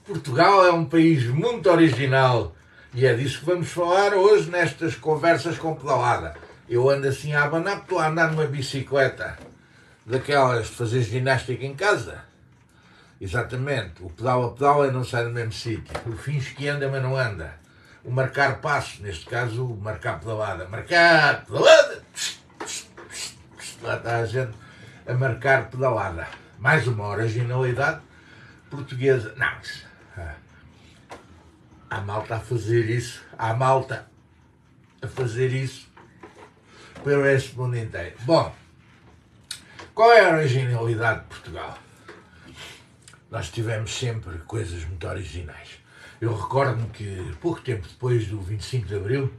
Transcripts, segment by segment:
Portugal é um país muito original e é disso que vamos falar hoje nestas conversas com pedalada. Eu ando assim a abanar porque estou a andar numa bicicleta daquelas de fazer ginástica em casa. Exatamente, o pedal a pedal não sai do mesmo sítio. O finge que anda, mas não anda. O marcar passo, neste caso o marcar pedalada. Marcar pedalada! Lá está a gente a marcar pedalada. Mais uma originalidade portuguesa. Não, há malta a fazer isso. Há malta a fazer isso pelo este mundo inteiro. Bom, qual é a originalidade de Portugal? Nós tivemos sempre coisas muito originais. Eu recordo-me que pouco tempo depois do 25 de Abril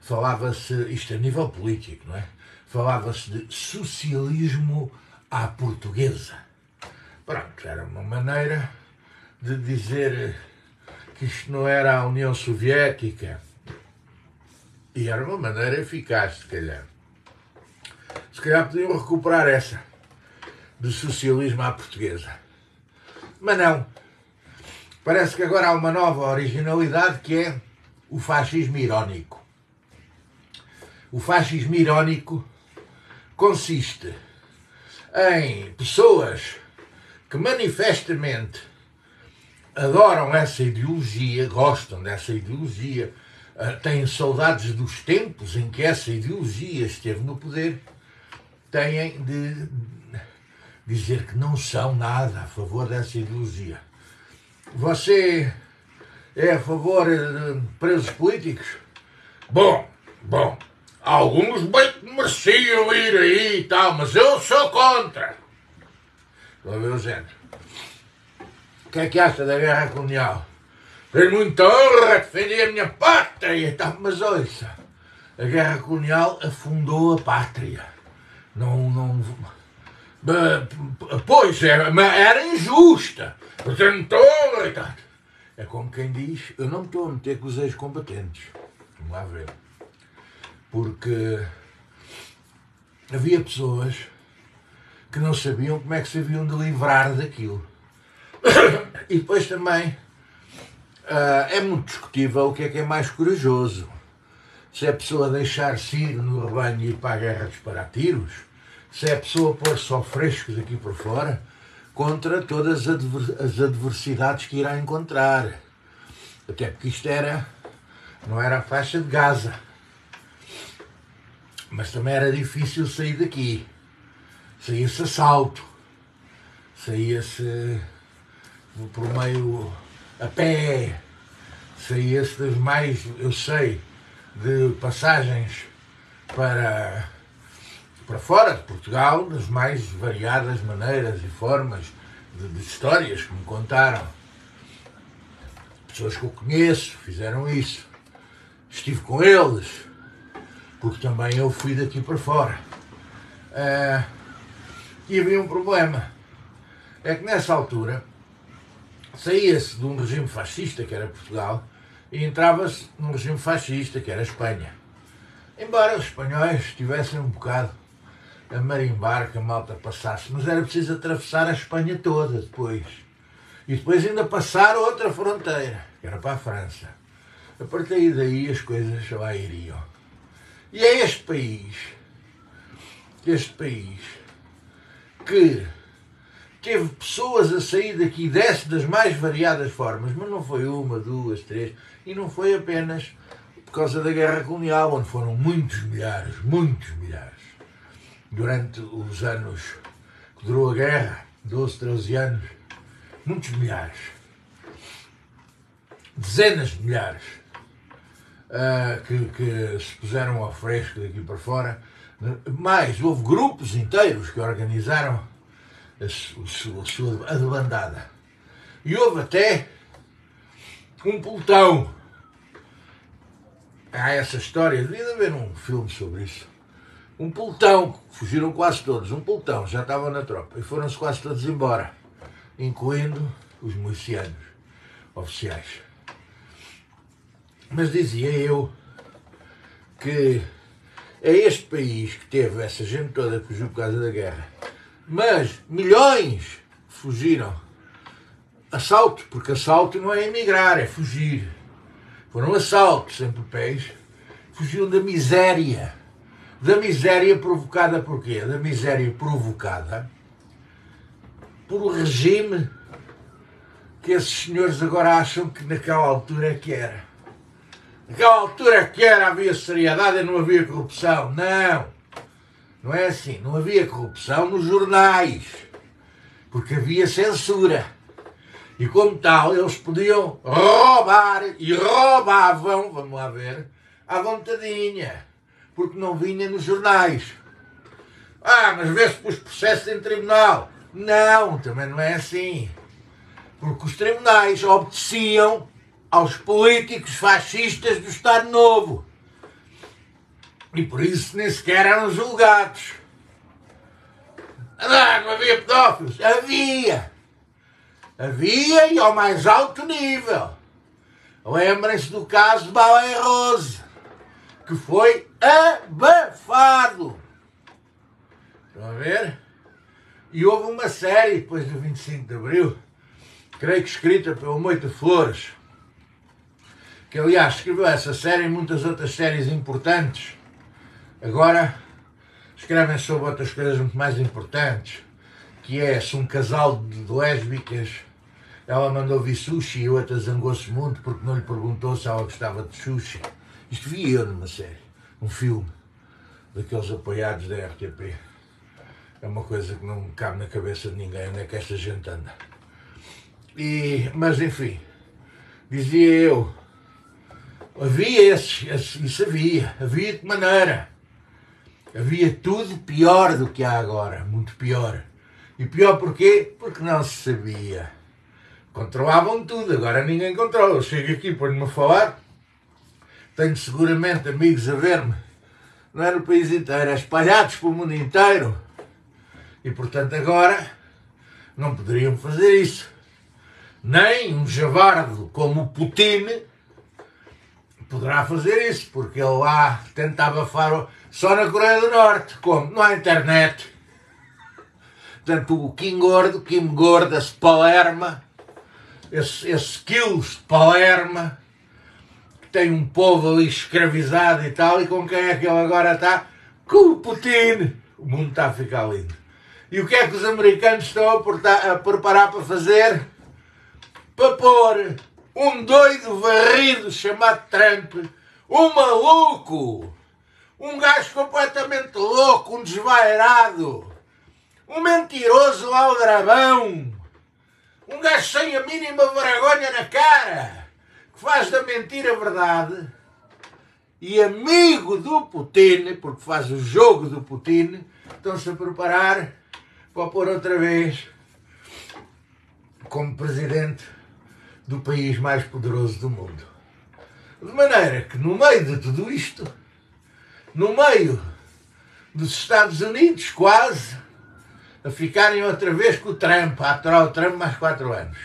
falava-se, isto a nível político, não é? Falava-se de socialismo à portuguesa. Pronto, era uma maneira de dizer que isto não era a União Soviética. E era uma maneira eficaz, se calhar. Se calhar podiam recuperar essa, de socialismo à portuguesa. Mas não. Parece que agora há uma nova originalidade que é o fascismo irónico. O fascismo irónico consiste em pessoas que manifestamente adoram essa ideologia, gostam dessa ideologia, têm saudades dos tempos em que essa ideologia esteve no poder, têm de dizer que não são nada a favor dessa ideologia. Você é a favor de presos políticos? Bom, alguns bem que mereciam ir aí e tal, mas eu sou contra. Estou a ver o género. O que é que acha da guerra colonial? Tenho muita honra, defendi a minha pátria e tal, mas ouça, a guerra colonial afundou a pátria. Pois é, mas era injusta. É como quem diz, eu não me estou a meter com os ex-combatentes. Vamos lá ver. Porque havia pessoas que não sabiam como é que se haviam de livrar daquilo. E depois também é muito discutível o que é mais corajoso. Se é a pessoa deixar-se ir no rebanho e ir para a guerra disparar tiros, se é a pessoa pôr-se ao fresco daqui por fora, contra todas as adversidades que irá encontrar. Até porque isto não era a faixa de Gaza. Mas também era difícil sair daqui. Saía-se assalto. Saía-se por meio a pé. Saía-se das mais, eu sei, de passagens para fora de Portugal, das mais variadas maneiras e formas de histórias que me contaram. Pessoas que eu conheço fizeram isso. Estive com eles, porque também eu fui daqui para fora. E havia um problema. É que nessa altura saía-se de um regime fascista, que era Portugal, e entrava-se num regime fascista, que era a Espanha. Embora os espanhóis tivessem um bocado a marimbar que a malta passasse, mas era preciso atravessar a Espanha toda depois. E depois ainda passar outra fronteira, que era para a França. A partir daí as coisas lá iriam. E é este país que teve pessoas a sair daqui das mais variadas formas, mas não foi uma, duas, três, e não foi apenas por causa da guerra colonial, onde foram muitos milhares, durante os anos que durou a guerra, 12, 13 anos, muitos milhares, dezenas de milhares, que se puseram ao fresco daqui para fora. Mas houve grupos inteiros que organizaram a sua debandada. E houve até um pelotão. Há essa história, devia haver um filme sobre isso. Um pelotão, fugiram quase todos, um pelotão, já estavam na tropa, e foram-se quase todos embora, incluindo os milicianos oficiais. Mas dizia eu que é este país que teve essa gente toda que fugiu por causa da guerra, mas milhões fugiram assalto, porque assalto não é emigrar, é fugir. Foram assaltos em papéis, fugiam da miséria. Da miséria provocada por quê? Da miséria provocada por um regime que esses senhores agora acham que naquela altura é que era. Naquela altura é que era, havia seriedade e não havia corrupção. Não, não é assim. Não havia corrupção nos jornais, porque havia censura. E como tal, eles podiam roubar e roubavam, vamos lá ver, à vontadinha, porque não vinha nos jornais. Mas vê-se para os processos em tribunal. Não, também não é assim. Porque os tribunais obedeciam aos políticos fascistas do Estado Novo. E por isso nem sequer eram julgados. Não havia pedófilos? Havia. Havia e ao mais alto nível. Lembrem-se do caso de Baleia Rose, que foi abafado. Estão a ver? E houve uma série depois do 25 de Abril, creio que escrita pelo Moita Flores, que aliás escreveu essa série e muitas outras séries importantes. Agora escrevem sobre outras coisas muito mais importantes, que é se um casal de lésbicas, ela mandou vir sushi e outra zangou-se muito porque não lhe perguntou se ela gostava de sushi. Isto vi eu numa série, um filme, daqueles apoiados da RTP. É uma coisa que não cabe na cabeça de ninguém, onde é que esta gente anda. Mas enfim, dizia eu, havia isso havia de maneira. Havia tudo pior do que há agora, muito pior. E pior porquê? Porque não se sabia. Controlavam tudo, agora ninguém controla. Eu chego aqui, ponho-me a falar, tenho seguramente amigos a ver-me, não é no país inteiro, é espalhados pelo mundo inteiro. E portanto agora não poderiam fazer isso. Nem um javardo como o Putin poderá fazer isso, porque ele lá tenta abafar só na Coreia do Norte. Como? Não há internet. Portanto, o Kim Gordo, esse Palerma, esse Kills de Palerma, que tem um povo ali escravizado e tal, e com quem é que ele agora está? Com o Putin. O mundo está a ficar lindo. E o que é que os americanos estão a preparar para fazer? Para pôr um doido varrido chamado Trump, um maluco, um gajo completamente louco, um desvairado, um mentiroso aldrabão, um gajo sem a mínima vergonha na cara, que faz da mentira verdade, e amigo do Putin, porque faz o jogo do Putin, estão-se a preparar para pôr outra vez como presidente do país mais poderoso do mundo. De maneira que no meio de tudo isto, no meio dos Estados Unidos quase, a ficarem outra vez com o Trump, a aturar o Trump mais 4 anos.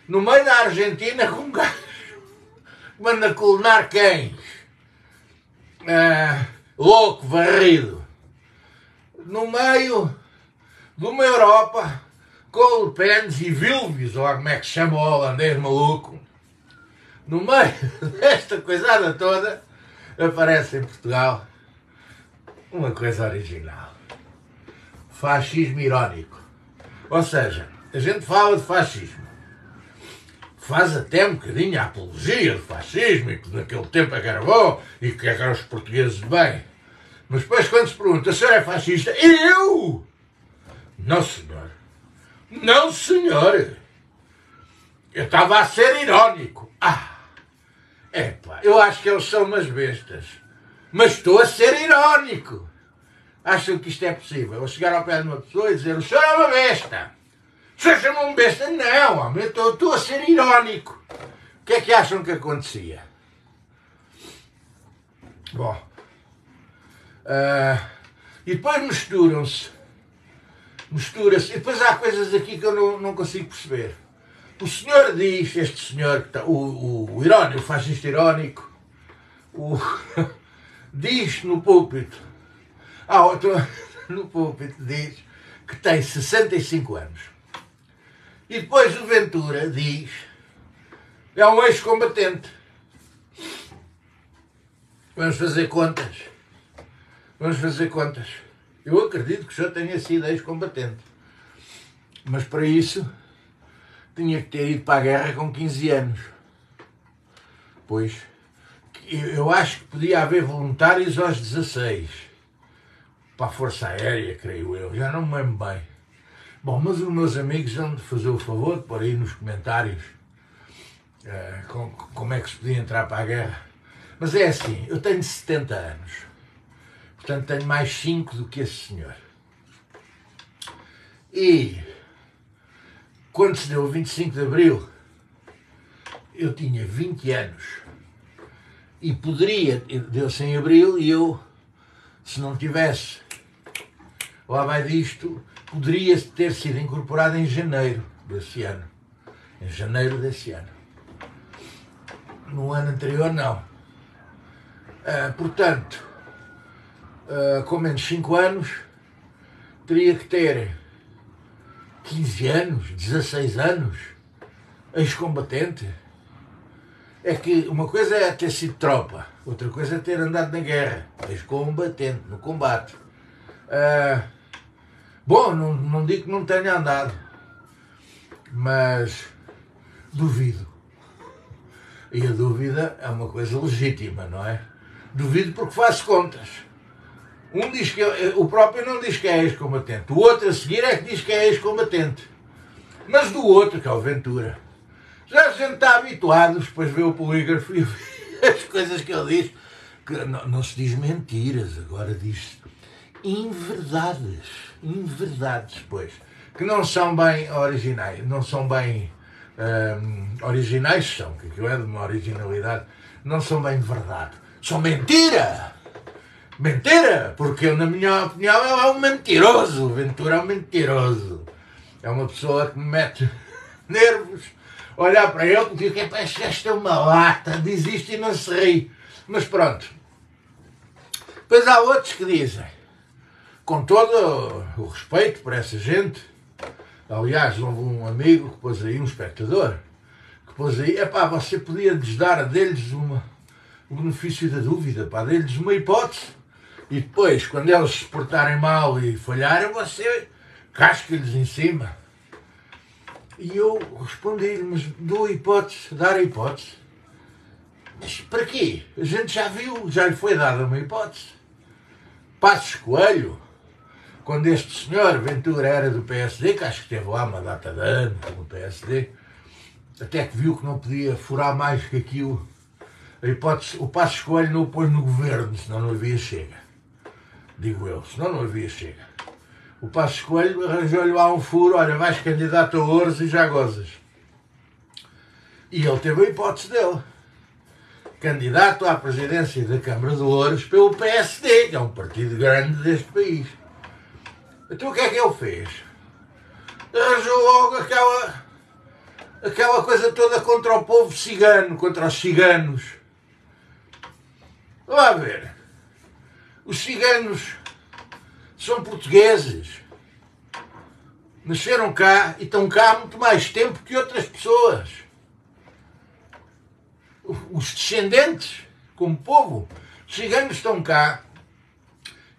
No meio da Argentina com um gajo que manda colonar cães. Louco, varrido. No meio de uma Europa com Le Pen e Vilvius, ou como é que se chama o holandês maluco, no meio desta coisada toda, aparece em Portugal uma coisa original. Fascismo irónico. Ou seja, a gente fala de fascismo, faz até um bocadinho a apologia do fascismo, e que naquele tempo é que era bom, e que eram os portugueses de bem. Mas depois quando se pergunta, o senhor é fascista? Eu? Não, senhor. Não, senhor. Eu estava a ser irónico. Eu acho que eles são umas bestas. Mas estou a ser irónico. Acham que isto é possível? Eu chegar ao pé de uma pessoa e dizer, o senhor é uma besta. O senhor chama-me besta? Não, homem, eu estou a ser irónico. O que é que acham que acontecia? Bom. E depois misturam-se. Mistura-se. E depois há coisas aqui que eu não consigo perceber. O senhor diz, este senhor, que está, o irónico, o fascista irónico, diz no púlpito, no púlpito diz que tem 65 anos. E depois o Ventura diz, é um ex-combatente. Vamos fazer contas. Vamos fazer contas. Eu acredito que o senhor tenha sido ex-combatente. Mas para isso tinha que ter ido para a guerra com 15 anos. Pois, eu acho que podia haver voluntários aos 16. Para a Força Aérea, creio eu. Já não me lembro bem. Bom, mas os meus amigos vão de fazer o favor de pôr aí nos comentários como é que se podia entrar para a guerra. Mas é assim, eu tenho 70 anos. Portanto, tenho mais 5 do que esse senhor. E quando se deu o 25 de Abril, eu tinha 20 anos. E poderia, deu-se em Abril, e eu, se não tivesse, lá vai disto, poderia ter sido incorporado em janeiro desse ano. Em janeiro desse ano. No ano anterior, não. Portanto, com menos 5 anos, teria que ter 15 anos, 16 anos, ex-combatente. É que uma coisa é ter sido tropa, outra coisa é ter andado na guerra, ex-combatente, no combate. Bom, não digo que não tenha andado, mas duvido. E a dúvida é uma coisa legítima, não é? Duvido porque faço contas. Um diz que o próprio não diz que é ex-combatente, o outro a seguir é que diz que é ex-combatente. Mas do outro, que é o Ventura, já a gente está habituado, depois vê o polígrafo e as coisas que ele diz, que não se diz mentiras, agora diz inverdades, pois, que não são bem originais, não são bem originais, são, que aquilo é de uma originalidade, não são bem verdade, são mentira! Mentira! Porque na minha opinião ele é um mentiroso, o Ventura é um mentiroso, é uma pessoa que me mete nervos, olhar para ele e dizer que esta é uma lata, diz isto e não se ri, mas pronto. Depois há outros que dizem, com todo o respeito por essa gente, aliás, houve um amigo que pôs aí, um espectador, que pôs aí, você podia lhes dar a deles o benefício da dúvida, dê-lhes uma hipótese, e depois, quando eles se portarem mal e falharem, você casca-lhes em cima. E eu respondi-lhe, mas dou a hipótese, dar a hipótese. Mas para quê? A gente já viu, já lhe foi dada uma hipótese. Passos Coelho, quando este senhor Ventura era do PSD, que acho que esteve lá uma data de anos no PSD, até que viu que não podia furar mais que aquilo, a hipótese, o Passos Coelho não o pôs no governo, senão não havia Chega. Digo eu, senão não havia Chega. O Passos Coelho arranjou-lhe lá um furo, olha, vais candidato a Ouros e já gozas. E ele teve a hipótese dele. Candidato à presidência da Câmara de Ouros pelo PSD, que é um partido grande deste país. Então o que é que ele fez? Arranjou logo aquela coisa toda contra o povo cigano, contra os ciganos. Vá ver. Os ciganos são portugueses, nasceram cá e estão cá há muito mais tempo que outras pessoas. Os descendentes, como povo, os ciganos estão cá.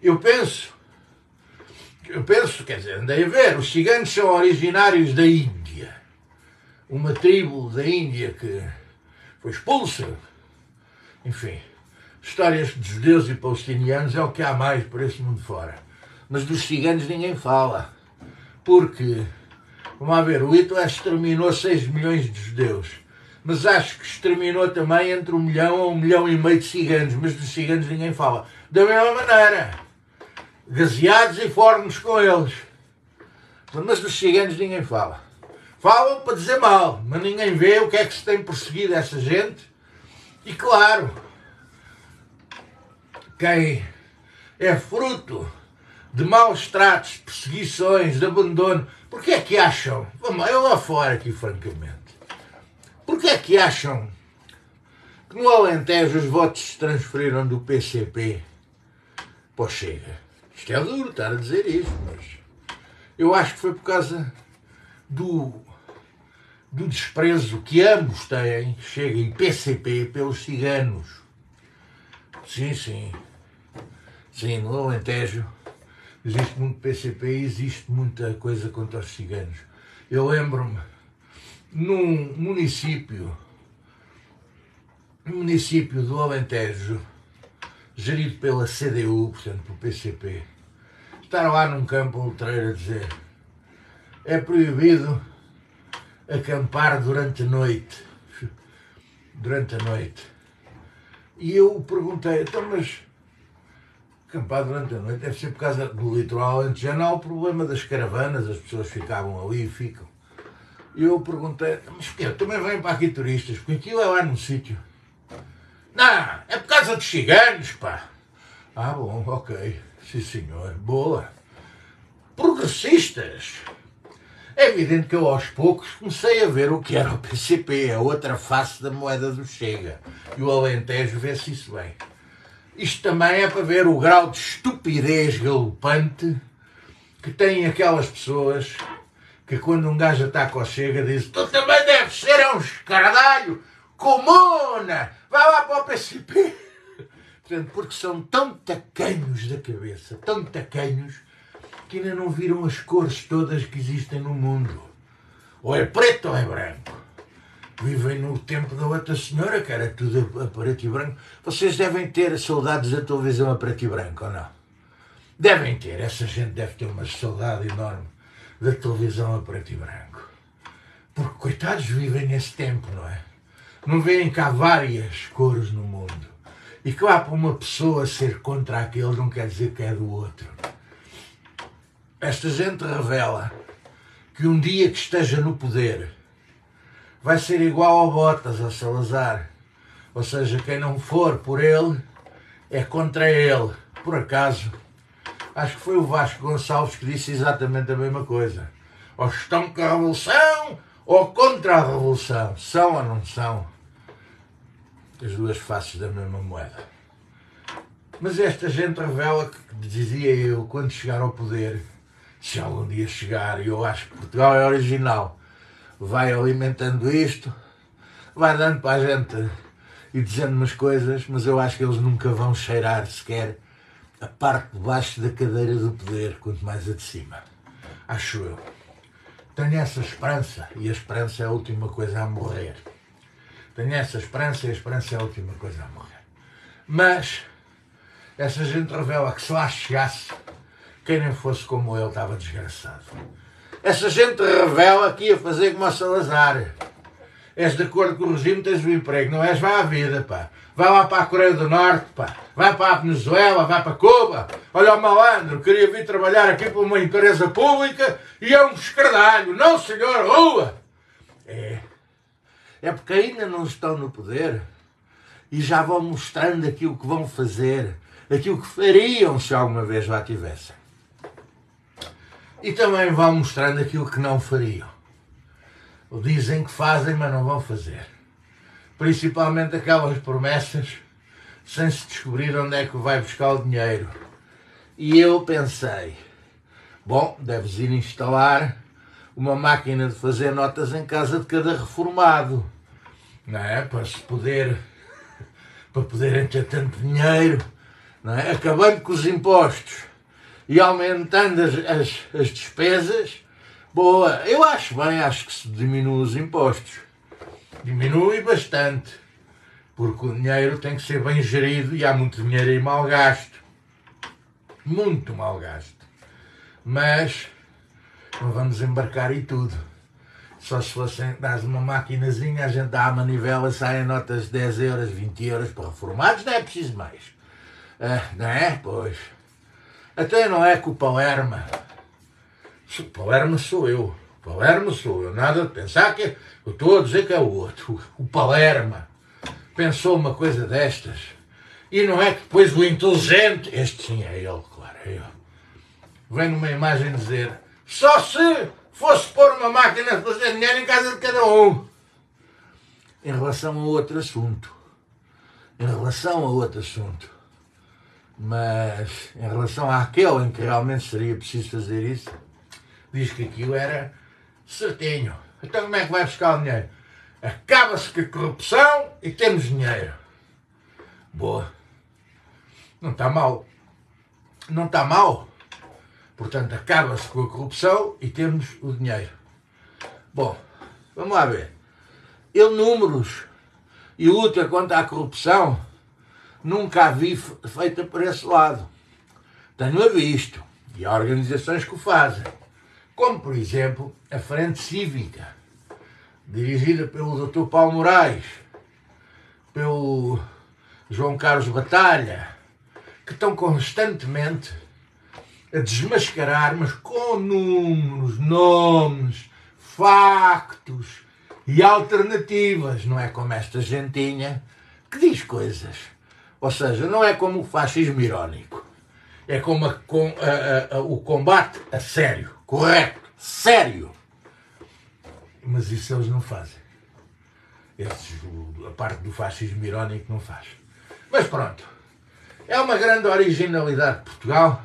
Eu penso, quer dizer, andei a ver, os ciganos são originários da Índia, uma tribo da Índia que foi expulsa, enfim. Histórias de judeus e palestinianos é o que há mais por esse mundo fora. Mas dos ciganos ninguém fala. Porque, vamos ver, o Hitler exterminou 6 milhões de judeus. Mas acho que exterminou também entre 1 milhão a 1,5 milhão de ciganos. Mas dos ciganos ninguém fala. Da mesma maneira. Gaseados e fornos com eles. Mas dos ciganos ninguém fala. Falam para dizer mal. Mas ninguém vê o que é que se tem perseguido essa gente. E claro, quem é fruto de maus tratos, perseguições, de abandono, porque é que acham, vamos eu lá fora aqui francamente, porque é que acham que no Alentejo os votos se transferiram do PCP para o Chega? Isto é duro estar a dizer isto, mas eu acho que foi por causa do do desprezo que ambos têm, Chega e PCP, pelos ciganos. Sim, sim. Sim, no Alentejo existe muito PCP e existe muita coisa contra os ciganos. Eu lembro-me, num município do Alentejo, gerido pela CDU, portanto pelo PCP, estar lá num campo letreiro a dizer: é proibido acampar durante a noite. E eu perguntei: então, mas acampar durante a noite deve ser por causa do litoral alentejano, há o problema das caravanas, as pessoas ficavam ali e ficam. E eu perguntei: mas que também vêm para aqui turistas, porque aquilo é lá no sítio. Não, é por causa dos ciganos, pá. Ah, bom, ok, sim senhor, boa. Progressistas. É evidente que eu aos poucos comecei a ver o que era o PCP, a outra face da moeda do Chega. E o Alentejo vê-se isso bem. Isto também é para ver o grau de estupidez galopante que têm aquelas pessoas que quando um gajo ataca ao Chega dizem: tu também deves ser um escardalho, comuna, vai lá para o PCP. Portanto, porque são tão tacanhos da cabeça, tão tacanhos, que ainda não viram as cores todas que existem no mundo. Ou é preto ou é branco. Vivem no tempo da outra senhora, que era tudo a preto e branco. Vocês devem ter saudades da televisão a preto e branco, ou não? Devem ter. Essa gente deve ter uma saudade enorme da televisão a preto e branco. Porque, coitados, vivem nesse tempo, não é? Não veem que há várias cores no mundo. E que lá para uma pessoa ser contra aquele não quer dizer que é do outro. Esta gente revela que um dia que esteja no poder vai ser igual ao Botas, ao Salazar. Ou seja, quem não for por ele é contra ele. Por acaso, acho que foi o Vasco Gonçalves que disse exatamente a mesma coisa. Ou estão com a revolução ou contra a revolução. São ou não são as duas faces da mesma moeda. Mas esta gente revela que, dizia eu, quando chegar ao poder, se algum dia chegar, e eu acho que Portugal é original, vai alimentando isto, vai dando para a gente e dizendo umas coisas, mas eu acho que eles nunca vão cheirar sequer a parte de baixo da cadeira do poder, quanto mais a de cima. Acho eu. Tenho essa esperança, e a esperança é a última coisa a morrer. Tenho essa esperança e a esperança é a última coisa a morrer. Mas essa gente revela que se lá chegasse, quem nem fosse como ele estava desgraçado. Essa gente revela que ia fazer como a Salazar. És de acordo com o regime, tens o emprego. Não és, vai à vida, pá. Vai lá para a Coreia do Norte, pá. Vai para a Venezuela, vai para Cuba. Olha o malandro, queria vir trabalhar aqui para uma empresa pública e é um escardalho. Não, senhor, rua! É porque ainda não estão no poder e já vão mostrando aquilo que vão fazer, aquilo que fariam se alguma vez lá tivessem. E também vão mostrando aquilo que não fariam. Dizem que fazem, mas não vão fazer. Principalmente aquelas promessas sem se descobrir onde é que vai buscar o dinheiro. E eu pensei, bom, deves ir instalar uma máquina de fazer notas em casa de cada reformado, não é? Para poderem ter tanto dinheiro, não é? Acabando com os impostos e aumentando as despesas. Boa, eu acho bem, acho que se diminui os impostos. Diminui bastante, porque o dinheiro tem que ser bem gerido e há muito dinheiro aí mal gasto. Muito mal gasto. Mas não vamos embarcar em tudo. Só se fossem dar uma maquinazinha, a gente dá a manivela, saem notas de 10 euros, 20 euros para reformados, não é preciso mais. Não é? Pois. Até não é que o Palerma. O Palerma sou eu. O Palerma sou eu. Nada de pensar que eu estou a dizer que é o outro. O Palerma pensou uma coisa destas. E não é que depois o inteligente, este sim é ele, claro, é ele, vem numa imagem dizer: só se fosse pôr uma máquina de fazer dinheiro em casa de cada um. Em relação a outro assunto. Mas em relação àquele em que realmente seria preciso fazer isso, diz que aquilo era certinho. Então como é que vai buscar o dinheiro? Acaba-se com a corrupção e temos dinheiro. Boa. Não está mal. Não está mal. Portanto, acaba-se com a corrupção e temos o dinheiro. Bom, vamos lá ver. Eu, números e luta contra a corrupção, nunca a vi feita por esse lado. Tenho-a visto. E há organizações que o fazem. Como, por exemplo, a Frente Cívica, dirigida pelo Dr. Paulo Moraes, pelo João Carlos Batalha, que estão constantemente a desmascarar, mas com números, nomes, factos e alternativas. Não é como esta gentinha que diz coisas. Ou seja, não é como o fascismo irónico. É como o combate a sério, correto, sério. Mas isso eles não fazem. A parte do fascismo irónico não faz. Mas pronto, é uma grande originalidade de Portugal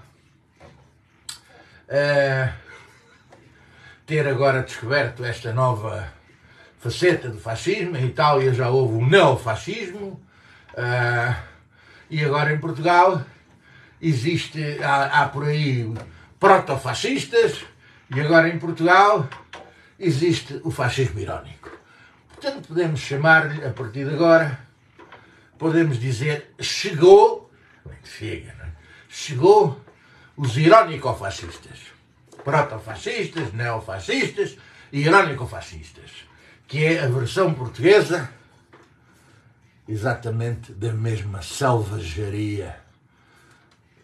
ter agora descoberto esta nova faceta do fascismo. Em Itália já houve o neofascismo e agora em Portugal há por aí protofascistas e agora em Portugal existe o fascismo irónico. Portanto, podemos chamar-lhe, a partir de agora, podemos dizer, chegou os irónico-fascistas. Protofascistas, neofascistas e irónico-fascistas, que é a versão portuguesa exatamente da mesma selvageria,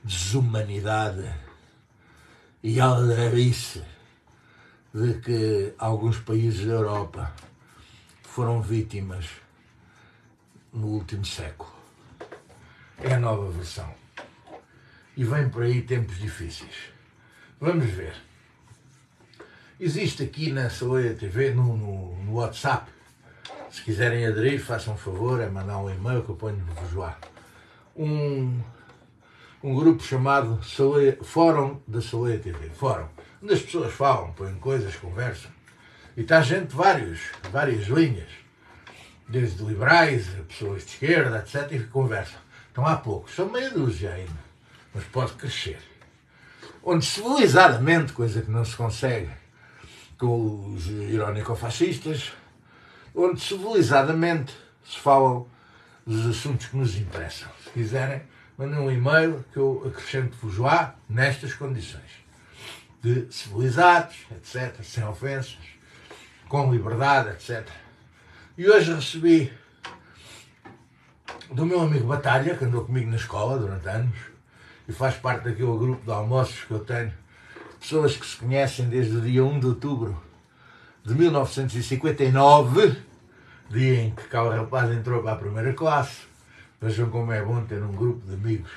desumanidade e aldrabice de que alguns países da Europa foram vítimas no último século. É a nova versão. E vem por aí tempos difíceis. Vamos ver. Existe aqui na Saloia TV, no WhatsApp, se quiserem aderir, façam um favor, é mandar um e-mail que eu ponho no Vojoar. Um grupo chamado Fórum da Saloia TV. Fórum. Onde as pessoas falam, põem coisas, conversam. E está gente de várias linhas. Desde liberais, pessoas de esquerda, etc. E conversam. Então há poucos. São meia dúzia ainda. Mas pode crescer. Onde civilizadamente, coisa que não se consegue com os irónico-fascistas, onde civilizadamente se falam dos assuntos que nos interessam. Se quiserem, mandem um e-mail que eu acrescento-vos lá nestas condições. De civilizados, etc., sem ofensas, com liberdade, etc. E hoje recebi do meu amigo Batalha, que andou comigo na escola durante anos, e faz parte daquele grupo de almoços que eu tenho, pessoas que se conhecem desde o dia 1 de outubro de 1959, dia em que cá o rapaz entrou para a primeira classe. Vejam como é bom ter um grupo de amigos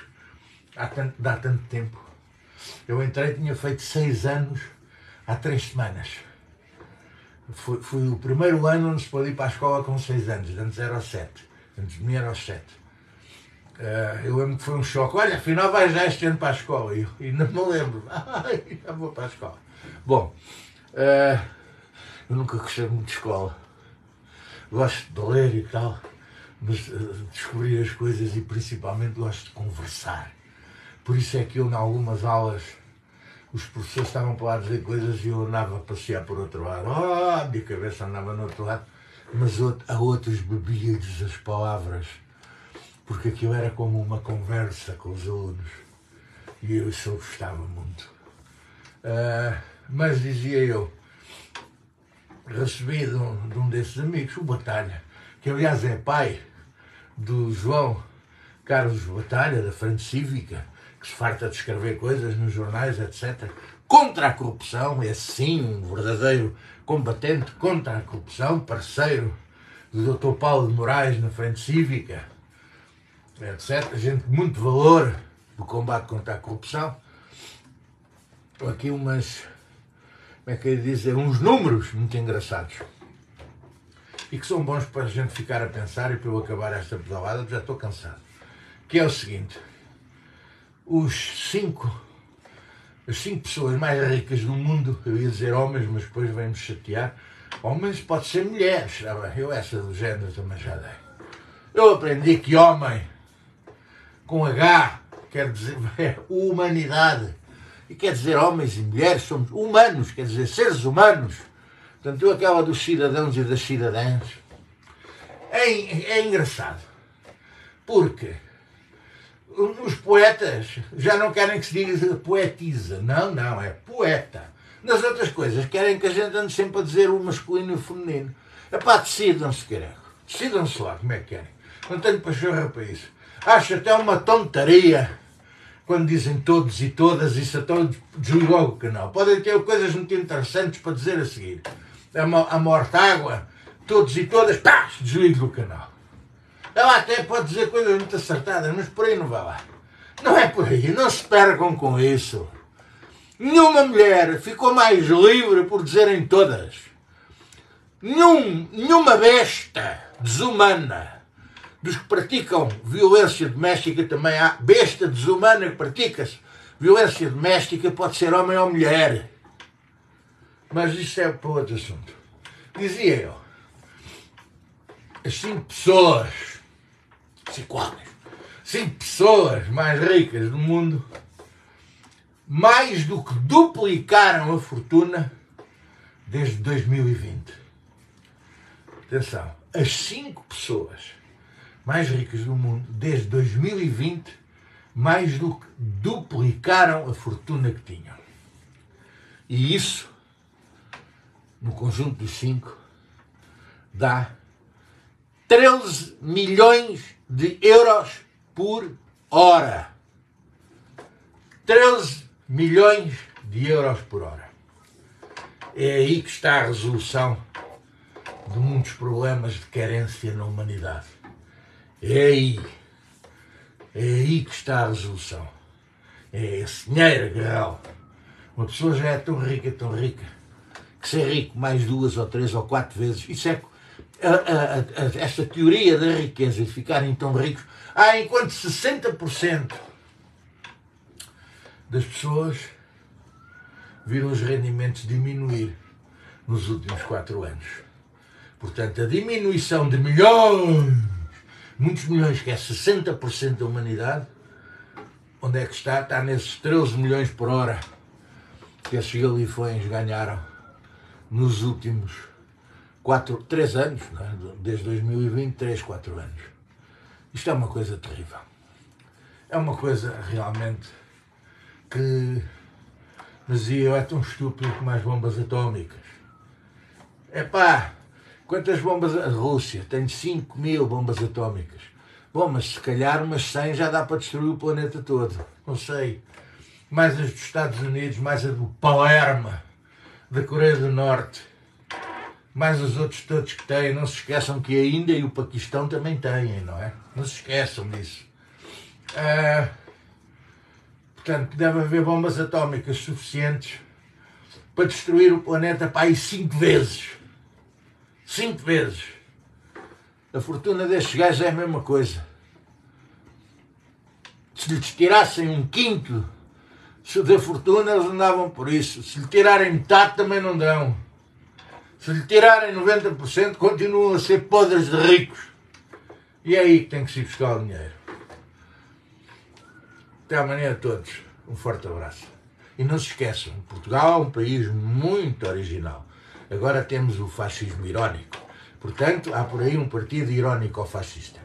dá tanto tempo. Eu entrei, tinha feito 6 anos há 3 semanas. Foi o primeiro ano onde se pode ir para a escola com 6 anos. Antes era aos 7. Antes de mim era aos 7. Eu lembro que foi um choque. Olha, afinal vais já este ano para a escola. E ainda me lembro. Ai, já vou para a escola. Bom, eu nunca gostei muito de escola. Gosto de ler e tal, mas descobrir as coisas e principalmente gosto de conversar. Por isso é que eu, em algumas aulas, os professores estavam para lá dizer coisas e eu andava a passear por outro lado. A minha cabeça andava no outro lado, mas a outros bebia-lhes as palavras, porque aquilo era como uma conversa com os alunos. E eu isso gostava muito. Mas dizia eu, recebi de um desses amigos, o Batalha, que aliás é pai do João Carlos Batalha, da Frente Cívica, que se farta de escrever coisas nos jornais, etc., contra a corrupção, é sim um verdadeiro combatente contra a corrupção, parceiro do Dr. Paulo de Moraes na Frente Cívica, etc., gente de muito valor do combate contra a corrupção. Aqui umas, como é que eu ia dizer, uns números muito engraçados e que são bons para a gente ficar a pensar. E para eu acabar esta pedalada já estou cansado, que é o seguinte: as 5 pessoas mais ricas do mundo, eu ia dizer homens, mas depois vem-me chatear, Homens pode ser mulheres, sabe? Eu essa do género também já dei. Eu aprendi que homem, com H, quer dizer humanidade. E quer dizer homens e mulheres, somos humanos, quer dizer seres humanos. Portanto, eu aquela dos cidadãos e das cidadãs. É engraçado. Porque os poetas já não querem que se diga poetisa. Não, é poeta. Nas outras coisas, querem que a gente ande sempre a dizer o masculino e o feminino. Epá, decidam-se, caralho. Decidam-se lá como é que querem. Não tenho pachorra para isso. Acho até uma tontaria quando dizem todos e todas, isso então desligou o canal. Podem ter coisas muito interessantes para dizer a seguir. A morte água, todos e todas, pá, desligo o canal. Ela até pode dizer coisas muito acertadas, mas por aí não vai lá. Não é por aí, não se percam com isso. Nenhuma mulher ficou mais livre por dizerem todas. Nenhuma besta desumana dos que praticam violência doméstica, também há besta desumana que pratica-se violência doméstica, pode ser homem ou mulher. Mas isso é para outro assunto. Dizia eu, as 5 pessoas, 5 homens, 5 pessoas mais ricas do mundo, mais do que duplicaram a fortuna desde 2020. Atenção, as 5 pessoas mais ricas do mundo desde 2020, mais do que duplicaram a fortuna que tinham. E isso, no conjunto dos 5, dá 13 milhões de euros por hora. 13 milhões de euros por hora. É aí que está a resolução de muitos problemas de carência na humanidade. É aí que está a resolução. É esse dinheiro agarrá-lo. Uma pessoa já é tão rica, que ser rico mais 2 ou 3 ou 4 vezes, isso é esta teoria da riqueza, de ficarem tão ricos. Enquanto 60% das pessoas viram os rendimentos diminuir nos últimos 4 anos. Portanto, a diminuição de milhões, muitos milhões, que é 60% da humanidade, onde é que está? Está nesses 13 milhões por hora que esses galifões ganharam nos últimos 3 anos, não é? Desde 2020, 3, 4 anos. Isto é uma coisa terrível. É uma coisa realmente que, dizia eu, é tão estúpido como as bombas atómicas. Epá, quantas bombas? A Rússia tem 5.000 bombas atómicas. Bom, mas se calhar umas 100 já dá para destruir o planeta todo. Não sei. Mais as dos Estados Unidos, mais a do Palermo, da Coreia do Norte, mais os outros todos que têm. Não se esqueçam que a Índia e o Paquistão também têm, não é? Não se esqueçam disso. Portanto, deve haver bombas atómicas suficientes para destruir o planeta para aí 5 vezes. 5 vezes. A fortuna destes gajos é a mesma coisa. Se lhes tirassem 1/5 da fortuna, eles andavam por isso. Se lhe tirarem metade, também não dão. Se lhe tirarem 90%, continuam a ser podres de ricos. E é aí que tem que se ir buscar o dinheiro. Até amanhã a todos. Um forte abraço. E não se esqueçam, Portugal é um país muito original. Agora temos o fascismo irónico. Portanto, há por aí um partido irónico ao fascista.